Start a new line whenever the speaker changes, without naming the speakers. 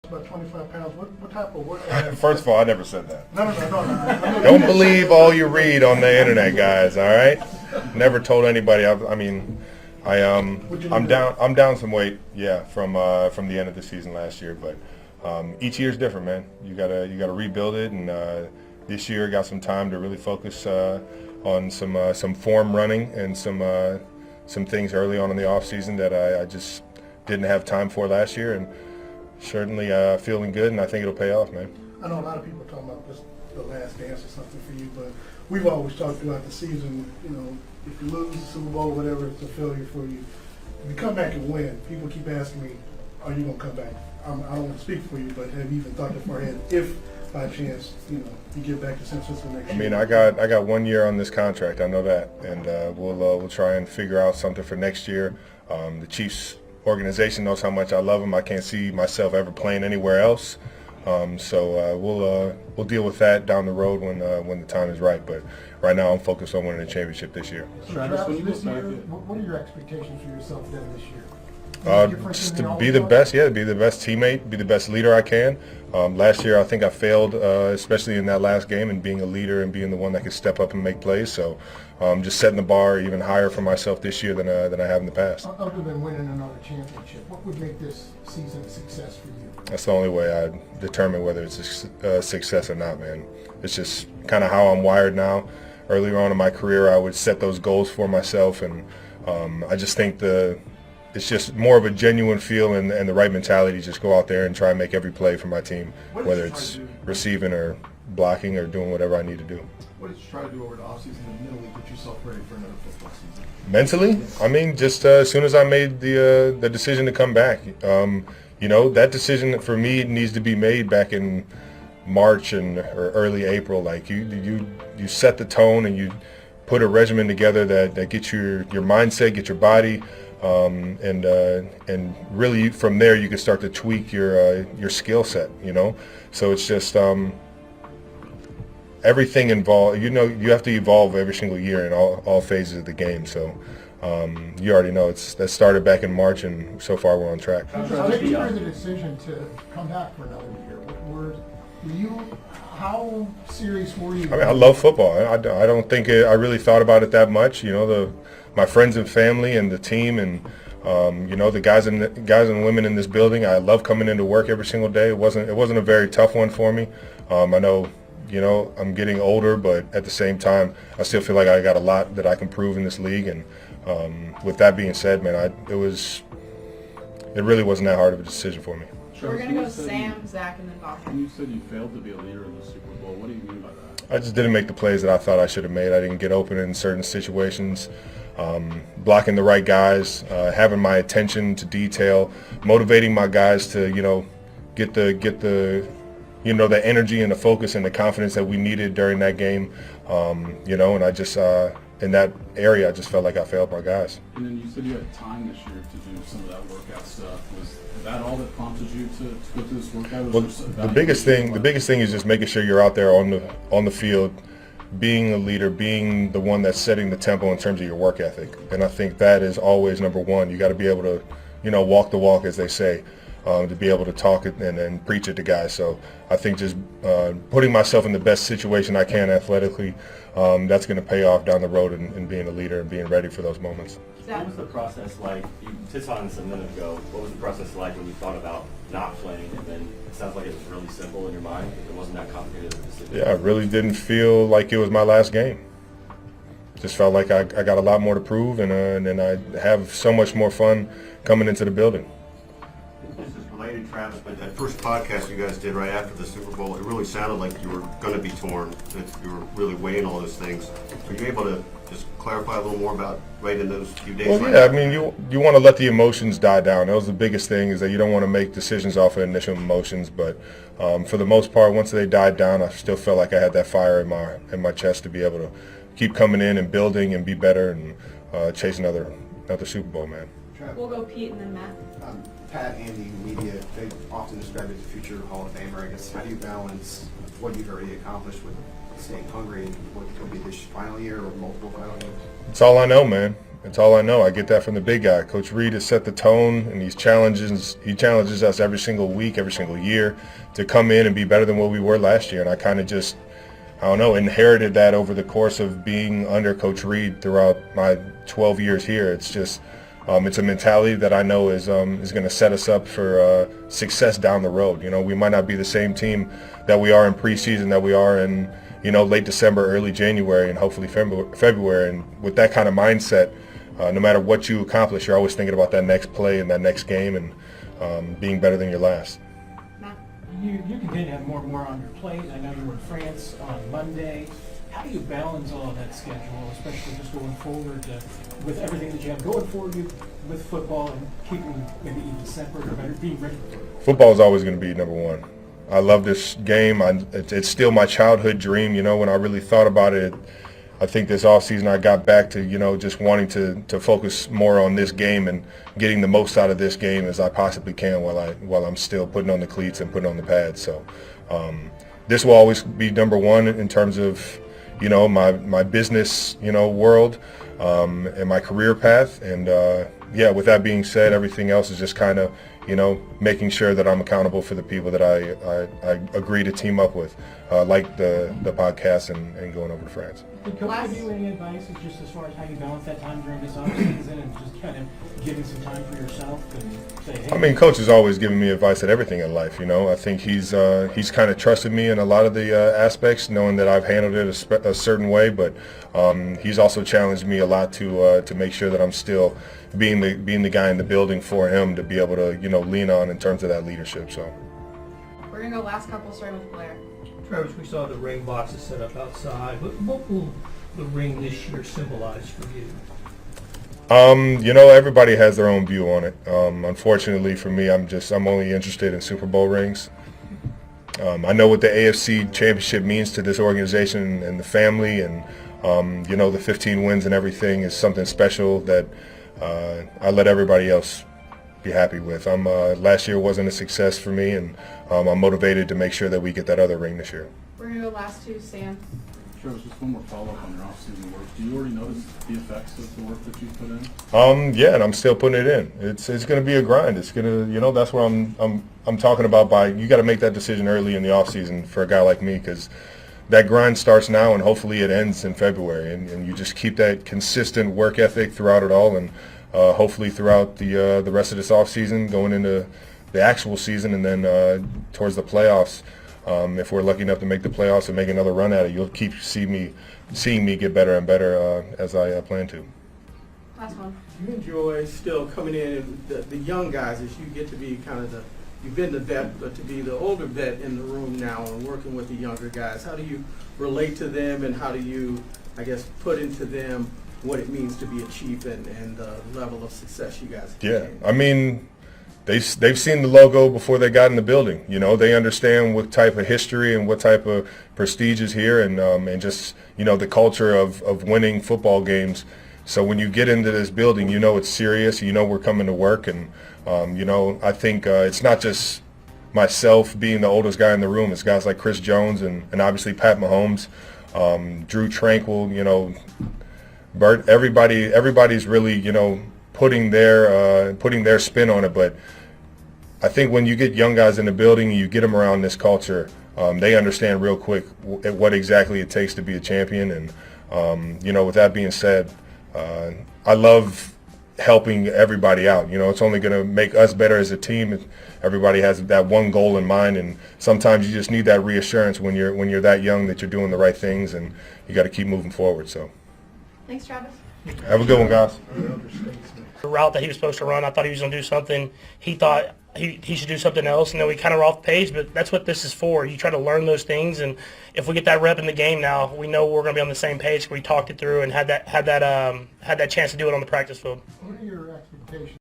about 25 pounds. What type of work?
First of all, I never said that.
No.
Don't believe all you read on the internet, guys. All right. Never told anybody. I'm down some weight. Yeah, from the end of the season last year, but each year's different, man. You gotta rebuild it, and this year got some time to really focus on some form running and some things early on in the off season that I just didn't have time for last year, and certainly feeling good, and I think it'll pay off, man.
I know a lot of people are talking about this, the last dance or something for you, but we've always talked throughout the season, you know, if you lose the Super Bowl or whatever, it's a failure for you. If you come back and win, people keep asking me, are you going to come back? I don't want to speak for you, but have you even thought that far ahead if by chance, you know, you get back to San Francisco next year?
I mean, I got 1 year on this contract. I know that, and we'll try and figure out something for next year. The Chiefs organization knows how much I love them. I can't see myself ever playing anywhere else. So we'll deal with that down the road when the time is right. But right now, I'm focused on winning a championship this year.
So Travis, this year, what are your expectations for yourself then this year?
Just to be the best, be the best teammate, be the best leader I can. Last year, I think I failed, especially in that last game, and being a leader and being the one that could step up and make plays. So just setting the bar even higher for myself this year than I have in the past.
Other than winning another championship, what would make this season a success for you?
That's the only way I determine whether it's a success or not, man. It's just kind of how I'm wired now. Earlier on in my career, I would set those goals for myself, and I just think it's just more of a genuine feel and the right mentality. Just go out there and try and make every play for my team, whether it's receiving or blocking or doing whatever I need to do.
What did you try to do over the offseason and mentally get yourself ready for another football season?
Mentally? I mean, just as soon as I made the decision to come back, that decision for me needs to be made back in March or early April. Like you set the tone and you put a regimen together that gets your mindset, get your body. And really from there you can start to tweak your skill set, so it's just everything involved. You have to evolve every single year in all phases of the game. So you already know that started back in March, and so far we're on track.
How did you make the decision to come back for another year? How serious were you?
I mean, I love football. I don't think I really thought about it that much. My friends and family and the team and the guys and women in this building. I love coming into work every single day. It wasn't a very tough one for me. I know I'm getting older, but at the same time, I still feel like I got a lot that I can prove in this league. And with that being said, man, it really wasn't that hard of a decision for me.
We're going to go Sam, Zach, and then Bob.
You said you failed to be a leader in the Super Bowl. What do you mean by that?
I just didn't make the plays that I thought I should have made. I didn't get open in certain situations, blocking the right guys, having my attention to detail, motivating my guys to, get the energy and the focus and the confidence that we needed during that game, and I just, in that area, I just felt like I failed my guys.
And then you said you had time this year to do some of that workout stuff. Was that all that prompted you to go through this workout?
Well, the biggest thing is just making sure you're out there on the field, being a leader, being the one that's setting the tempo in terms of your work ethic. And I think that is always number one. You got to be able to, walk the walk, as they say, to be able to talk it and preach it to guys. So I think just putting myself in the best situation I can athletically, that's going to pay off down the road in being a leader and being ready for those moments.
What was the process like? You touched on this a minute ago. What was the process like when you thought about not playing? And then it sounds like it was really simple in your mind. It wasn't that complicated of a decision.
Yeah, I really didn't feel like it was my last game. Just felt like I got a lot more to prove, and I have so much more fun coming into the building.
This is related, Travis, but that first podcast you guys did right after the Super Bowl, it really sounded like you were going to be torn, that you were really weighing all those things. Were you able to just clarify a little more about right in those few days?
Well, yeah, I mean, you want to let the emotions die down. That was the biggest thing, is that you don't want to make decisions off of initial emotions. But for the most part, once they died down, I still felt like I had that fire in my chest to be able to keep coming in and building and be better and chase another Super Bowl, man.
We'll go Pete and then Matt.
Pat, Andy, media, they often describe you as a future Hall of Famer. I guess, how do you balance what you've already accomplished with staying hungry and what could be this final year or multiple final years?
It's all I know, man. It's all I know. I get that from the big guy. Coach Reed has set the tone, and he challenges us every single week, every single year to come in and be better than what we were last year. And I kind of just, I don't know, inherited that over the course of being under Coach Reed throughout my 12 years here. It's just, it's a mentality that I know is going to set us up for success down the road. You know, we might not be the same team that we are in preseason, that we are in, you know, late December, early January, and hopefully February. And with that kind of mindset, no matter what you accomplish, you're always thinking about that next play and that next game and being better than your last.
Matt?
You continue to have more and more on your plate. I know you were in France on Monday. How do you balance all of that schedule, especially just going forward with everything that you have going forward with football and keeping maybe even separate or better, being ready for it?
Football is always going to be number one. I love this game. It's still my childhood dream. You know, when I really thought about it, I think this offseason I got back to, you know, just wanting to focus more on this game and getting the most out of this game as I possibly can while I'm still putting on the cleats and putting on the pads. So this will always be number one in terms of, you know, my business, you know, world and my career path. And yeah, with that being said, everything else is just kind of, you know, making sure that I'm accountable for the people that I agree to team up with, like the podcast and going over to France.
Did Coach give you any advice just as far as how you balance that time during this offseason and just kind of giving some time for yourself and say, hey?
I mean, Coach has always given me advice at everything in life. You know, I think he's kind of trusted me in a lot of the aspects, knowing that I've handled it a certain way. But he's also challenged me a lot to make sure that I'm still being the guy in the building for him to be able to, you know, lean on in terms of that leadership. So
We're going to go last couple, starting with Blair.
Travis, we saw the ring boxes set up outside. What will the ring this year symbolize for you?
You know, everybody has their own view on it. Unfortunately for me, I'm only interested in Super Bowl rings. I know what the AFC Championship means to this organization and the family, and you know, the 15 wins and everything is something special that I let everybody else be happy with. Last year wasn't a success for me, and I'm motivated to make sure that we get that other ring this year.
We're going to go last two, Sam.
Travis, just one more follow-up on your off-season work. Do you already notice the effects of the work that you've put in?
Yeah, and I'm still putting it in. It's going to be a grind. It's going to, you know, that's what I'm talking about. You got to make that decision early in the off season for a guy like me, because that grind starts now and hopefully it ends in February. And you just keep that consistent work ethic throughout it all, and hopefully throughout the rest of this off season, going into the actual season, and then towards the playoffs. If we're lucky enough to make the playoffs and make another run at it, you'll keep seeing me get better and better as I plan to.
Last one.
You enjoy still coming in, and the young guys, as you get to be kind of you've been the vet, but to be the older vet in the room now and working with the younger guys. How do you relate to them, and how do you, I guess, put into them what it means to be a chief and the level of success you guys have?
Yeah, I mean, they've seen the logo before they got in the building. You know, they understand what type of history and what type of prestige is here, and just, you know, the culture of winning football games. So when you get into this building, you know it's serious. You know we're coming to work, and you know, I think it's not just myself being the oldest guy in the room. It's guys like Chris Jones and obviously Pat Mahomes, Drew Tranquil. You know, Bert. Everybody's really, you know, putting their spin on it. But I think when you get young guys in the building, you get them around this culture, they understand real quick what exactly it takes to be a champion. And you know, with that being said, I love helping everybody out. You know, it's only going to make us better as a team if everybody has that one goal in mind. And sometimes you just need that reassurance when you're that young that you're doing the right things, and you got to keep moving forward. So,
Thanks, Travis.
have a good one, guys.
The route that he was supposed to run, I thought he was going to do something. He thought he should do something else, and then we kind of were off the page, but that's what this is for. You try to learn those things, and if we get that rep in the game now, we know we're going to be on the same page. We talked it through and had that chance to do it on the practice field.
What are your expectations